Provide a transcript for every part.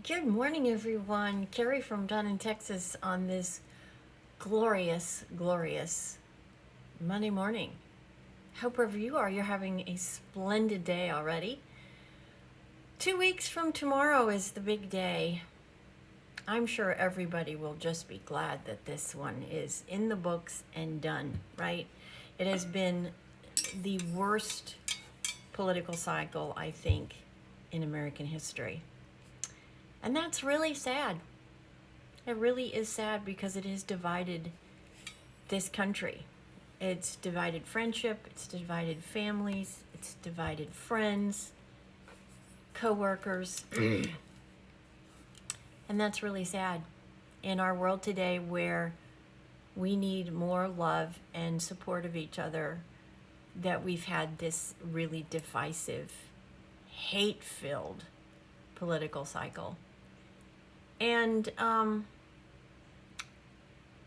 Good morning, everyone. Carrie from Dunn, Texas, on this glorious, glorious Monday morning. Hope wherever you are, you're having a splendid day already. 2 weeks from tomorrow is the big day. I'm sure everybody will just be glad that this one is in the books and done, right? It has been the worst political cycle, I think, in American history. And that's really sad. It really is sad because it has divided this country. It's divided friendship, it's divided families, it's divided friends, coworkers, and that's really sad in our world today where we need more love and support of each other, that we've had this really divisive, hate-filled political cycle. And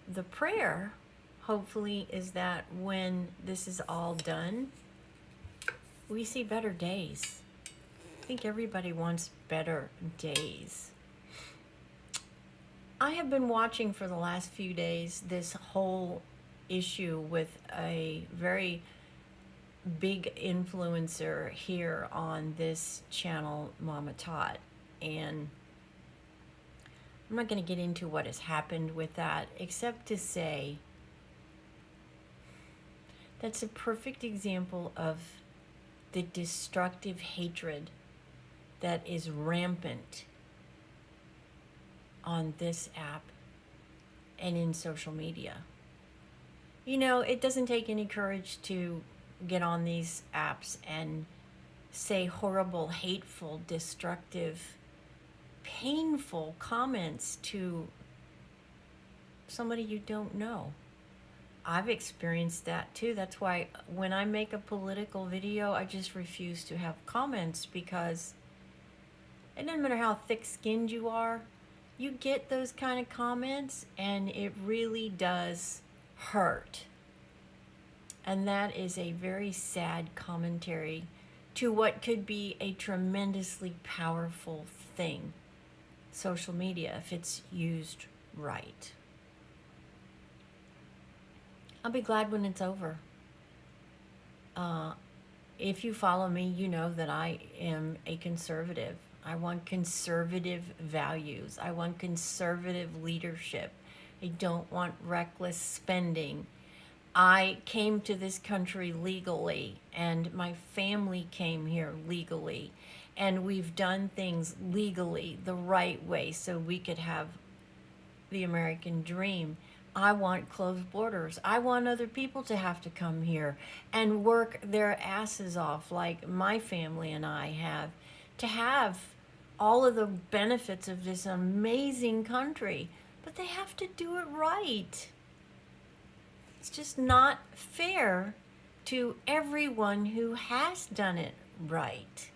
the prayer, hopefully, is that when this is all done, we see better days. I think everybody wants better days. I have been watching for the last few days this whole issue with a very big influencer here on this channel, Mama Tot. And I'm not going to get into what has happened with that, except to say that's a perfect example of the destructive hatred that is rampant on this app and in social media. You know, it doesn't take any courage to get on these apps and say horrible, hateful, destructive, painful comments to somebody you don't know. I've experienced that too. That's why when I make a political video, I just refuse to have comments, because it doesn't matter how thick-skinned you are, you get those kind of comments and it really does hurt. And that is a very sad commentary to what could be a tremendously powerful thing, social media, if it's used right. I'll be glad when it's over. If you follow me, you know that I am a conservative. I want conservative values. I want conservative leadership. I don't want reckless spending. I came to this country legally, and my family came here legally, and we've done things legally the right way so we could have the American dream. I want closed borders. I want other people to have to come here and work their asses off like my family and I have, to have all of the benefits of this amazing country. But they have to do it right. It's just not fair to everyone who has done it right.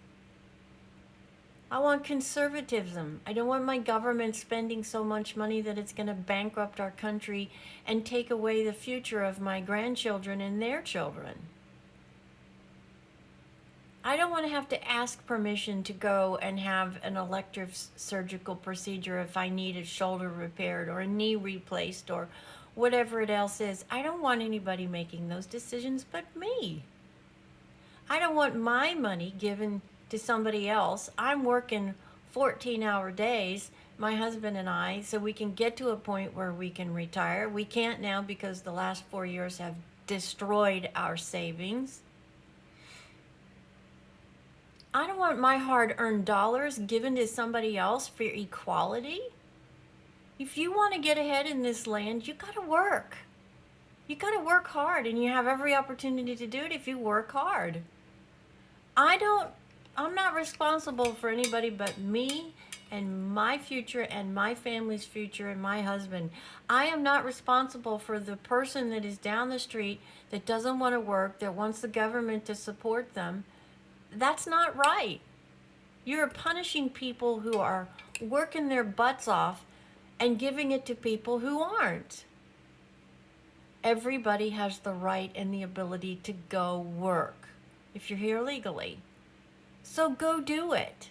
I want conservatism. I don't want my government spending so much money that it's going to bankrupt our country and take away the future of my grandchildren and their children. I don't want to have to ask permission to go and have an elective surgical procedure if I need a shoulder repaired or a knee replaced or whatever it else is. I don't want anybody making those decisions but me. I don't want my money given to somebody else. I'm working 14-hour days, my husband and I, so we can get to a point where we can retire. We can't now because the last 4 years have destroyed our savings. I don't want my hard-earned dollars given to somebody else for equality. If you want to get ahead in this land, you got to work. You got to work hard, and you have every opportunity to do it if you work hard. I'm not responsible for anybody but me and my future and my family's future and my husband. I am not responsible for the person that is down the street that doesn't want to work, that wants the government to support them. That's not right. You're punishing people who are working their butts off and giving it to people who aren't. Everybody has the right and the ability to go work if you're here legally. So go do it.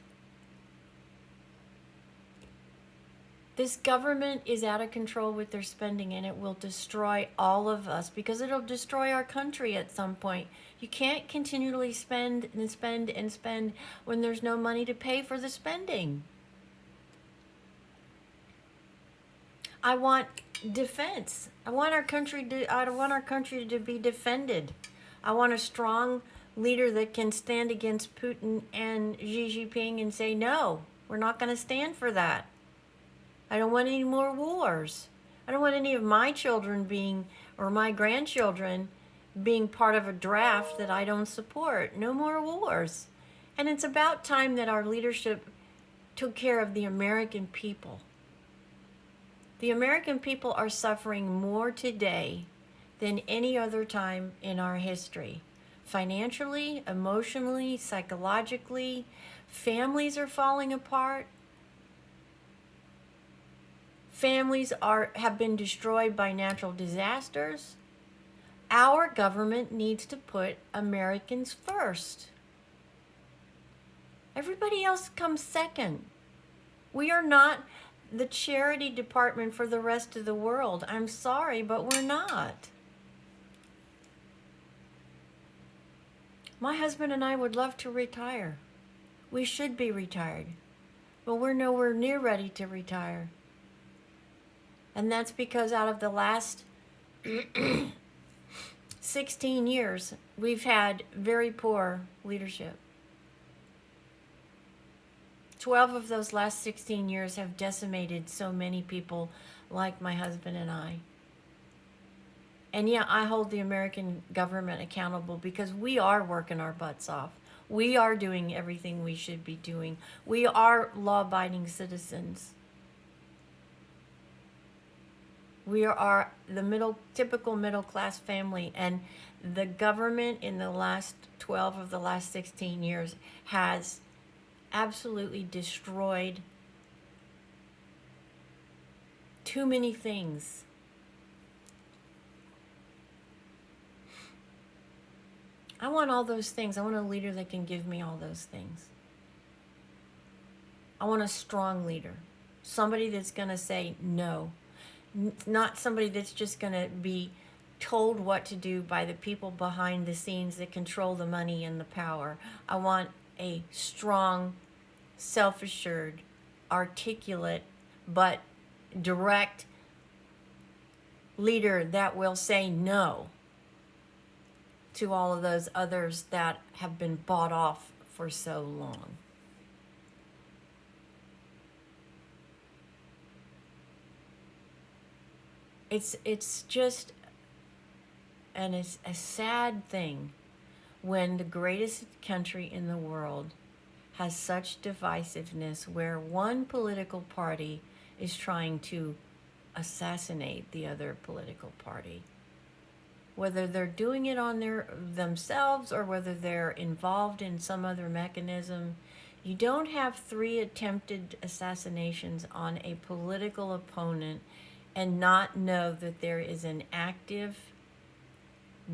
This government is out of control with their spending, and it will destroy all of us because it'll destroy our country at some point. You can't continually spend and spend and spend when there's no money to pay for the spending. I want defense. I want our country to be defended. I want a strong leader that can stand against Putin and Xi Jinping and say, no, we're not going to stand for that. I don't want any more wars. I don't want any of my children or my grandchildren being part of a draft that I don't support. No more wars. And it's about time that our leadership took care of the American people. The American people are suffering more today than any other time in our history. Financially, emotionally, psychologically, families are falling apart. Families have been destroyed by natural disasters. Our government needs to put Americans first. Everybody else comes second. We are not the charity department for the rest of the world. I'm sorry, but we're not. My husband and I would love to retire. We should be retired, but we're nowhere near ready to retire. And that's because out of the last 16 years, we've had very poor leadership. 12 of those last 16 years have decimated so many people like my husband and I. And yeah, I hold the American government accountable because we are working our butts off. We are doing everything we should be doing. We are law-abiding citizens. We are the typical middle-class family, and the government in the last 12 of the last 16 years has absolutely destroyed too many things. I want all those things. I want a leader that can give me all those things. I want a strong leader. Somebody that's going to say no. Not somebody that's just going to be told what to do by the people behind the scenes that control the money and the power. I want a strong, self-assured, articulate, but direct leader that will say no to all of those others that have been bought off for so long. It's just, and it's a sad thing when the greatest country in the world has such divisiveness where one political party is trying to assassinate the other political party. Whether they're doing it on themselves or whether they're involved in some other mechanism, you don't have 3 attempted assassinations on a political opponent and not know that there is an active,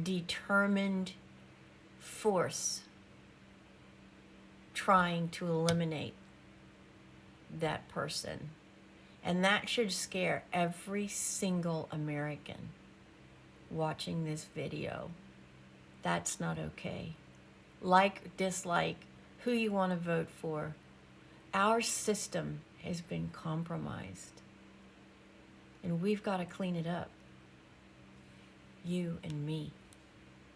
determined force trying to eliminate that person. And that should scare every single American watching this video. That's not okay. Like, dislike, who you want to vote for. Our system has been compromised. And we've got to clean it up. You and me.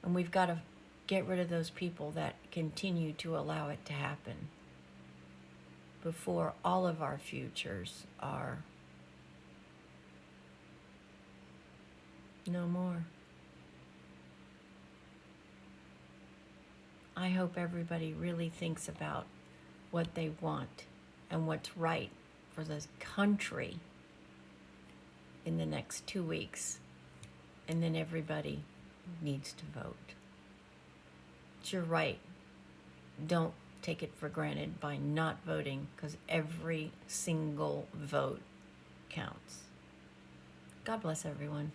And we've got to get rid of those people that continue to allow it to happen before all of our futures are no more. I hope everybody really thinks about what they want and what's right for this country in the next 2 weeks. And then everybody needs to vote. It's your right. Don't take it for granted by not voting, because every single vote counts. God bless everyone.